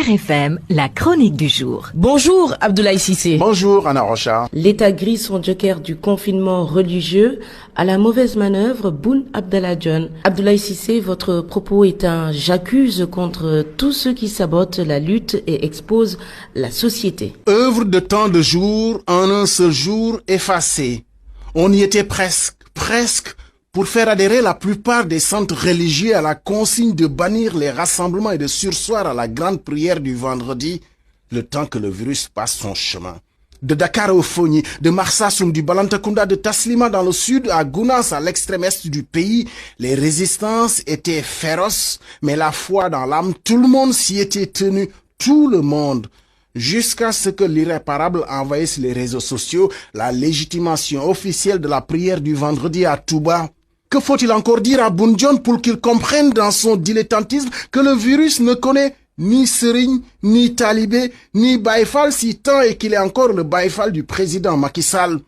RFM, la chronique du jour. Bonjour Abdoulaye Cissé. Bonjour Anna Rocha. L'État grille son joker du confinement religieux à la mauvaise manœuvre Boun Abdallah Dionne. Abdoulaye Cissé, votre propos est un j'accuse contre tous ceux qui sabotent la lutte et exposent la société. Œuvre de tant de jours en un seul jour effacée. On y était presque pour faire adhérer la plupart des centres religieux à la consigne de bannir les rassemblements et de surseoir à la grande prière du vendredi, le temps que le virus passe son chemin. De Dakar au Fogny, de Marsassoum, du Balantakunda, de Taslima dans le sud à Gounas à l'extrême est du pays, les résistances étaient féroces, mais la foi dans l'âme, tout le monde s'y était tenu, tout le monde. Jusqu'à ce que l'irréparable envahisse les réseaux sociaux, la légitimation officielle de la prière du vendredi à Touba. Que faut-il encore dire à Boun Dionne pour qu'il comprenne dans son dilettantisme que le virus ne connaît ni Serigne, ni Talibé, ni Baïfal si tant est qu'il est encore le Baïfal du président Macky Sall?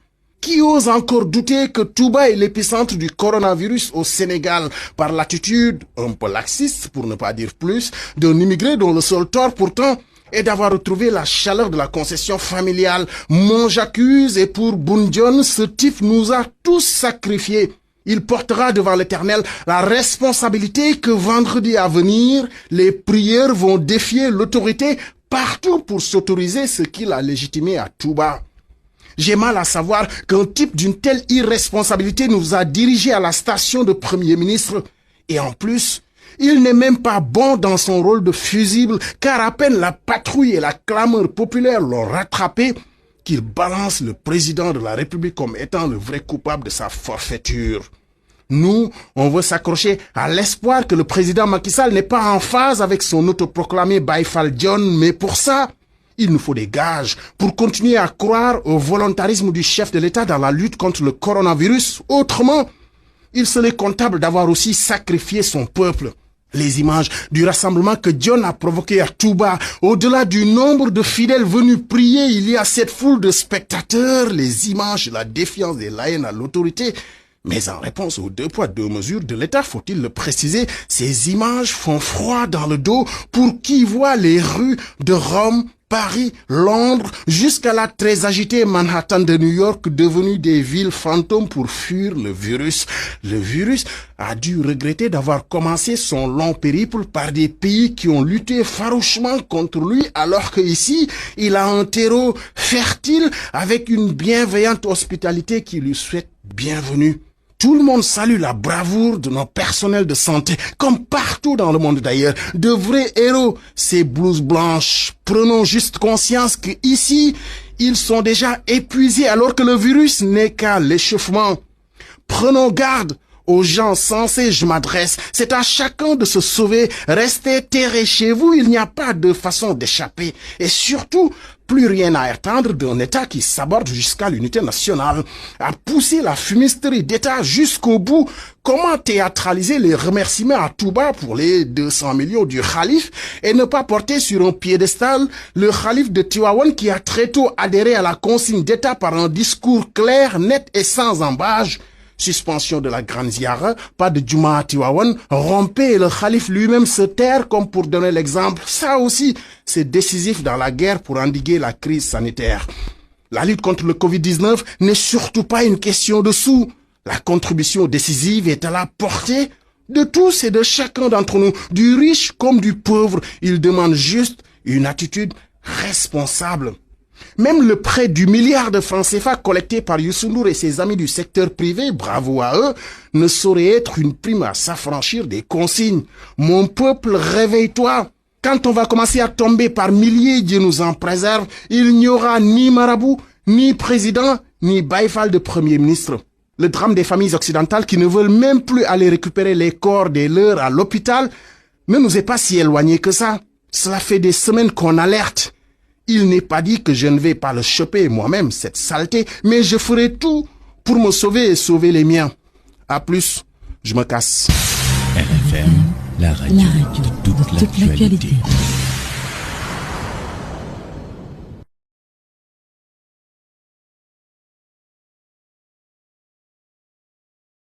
Qui ose encore douter que Touba est l'épicentre du coronavirus au Sénégal par l'attitude, un peu laxiste pour ne pas dire plus, d'un immigré dont le seul tort pourtant est d'avoir retrouvé la chaleur de la concession familiale? Mon j'accuse, et pour Boun Dionne, ce type nous a tous sacrifiés. Il portera devant l'Éternel la responsabilité que vendredi à venir, les prières vont défier l'autorité partout pour s'autoriser ce qu'il a légitimé à Touba. J'ai mal à savoir qu'un type d'une telle irresponsabilité nous a dirigés à la station de Premier ministre. Et en plus, il n'est même pas bon dans son rôle de fusible, car à peine la patrouille et la clameur populaire l'ont rattrapé, qu'il balance le président de la République comme étant le vrai coupable de sa forfaiture. Nous, on veut s'accrocher à l'espoir que le président Macky Sall n'est pas en phase avec son autoproclamé Baïfal Dionne, mais pour ça, il nous faut des gages pour continuer à croire au volontarisme du chef de l'État dans la lutte contre le coronavirus. Autrement, il serait comptable d'avoir aussi sacrifié son peuple. Les images du rassemblement que Dionne a provoqué à Touba, au-delà du nombre de fidèles venus prier, il y a cette foule de spectateurs, les images de la défiance et la haine à l'autorité. Mais en réponse aux 2 poids 2 mesures de l'État, faut-il le préciser, ces images font froid dans le dos pour qui voit les rues de Rome, Paris, Londres, jusqu'à la très agitée Manhattan de New York, devenues des villes fantômes pour fuir le virus. Le virus a dû regretter d'avoir commencé son long périple par des pays qui ont lutté farouchement contre lui, alors qu'ici, il a un terreau fertile avec une bienveillante hospitalité qui lui souhaite bienvenue. Tout le monde salue la bravoure de nos personnels de santé, comme partout dans le monde d'ailleurs. De vrais héros, ces blouses blanches. Prenons juste conscience que ici, ils sont déjà épuisés alors que le virus n'est qu'à l'échauffement. Prenons garde aux gens sensés, je m'adresse. C'est à chacun de se sauver. Restez terrés chez vous, il n'y a pas de façon d'échapper. Et surtout, plus rien à attendre d'un État qui s'aborde jusqu'à l'unité nationale, à pousser la fumisterie d'État jusqu'au bout. Comment théâtraliser les remerciements à Touba pour les 200 millions du Khalif et ne pas porter sur un piédestal le Khalif de Tivaouane qui a très tôt adhéré à la consigne d'État par un discours clair, net et sans embâche? Suspension de la grande ziara, pas de Djouma à Tivaouane, rompez et le Khalif lui-même se taire comme pour donner l'exemple. Ça aussi, c'est décisif dans la guerre pour endiguer la crise sanitaire. La lutte contre le Covid-19 n'est surtout pas une question de sous. La contribution décisive est à la portée de tous et de chacun d'entre nous, du riche comme du pauvre. Il demande juste une attitude responsable. Même le prêt du milliard de francs CFA collecté par Youssou N'Dour et ses amis du secteur privé, bravo à eux, ne saurait être une prime à s'affranchir des consignes. Mon peuple, réveille-toi. Quand on va commencer à tomber par milliers, Dieu nous en préserve, il n'y aura ni marabout, ni président, ni baïfal de premier ministre. Le drame des familles occidentales qui ne veulent même plus aller récupérer les corps des leurs à l'hôpital ne nous est pas si éloigné que ça. Cela fait des semaines qu'on alerte. Il n'est pas dit que je ne vais pas le choper moi-même, cette saleté, mais je ferai tout pour me sauver et sauver les miens. À plus, je me casse. RFM, la radio de toute l'actualité.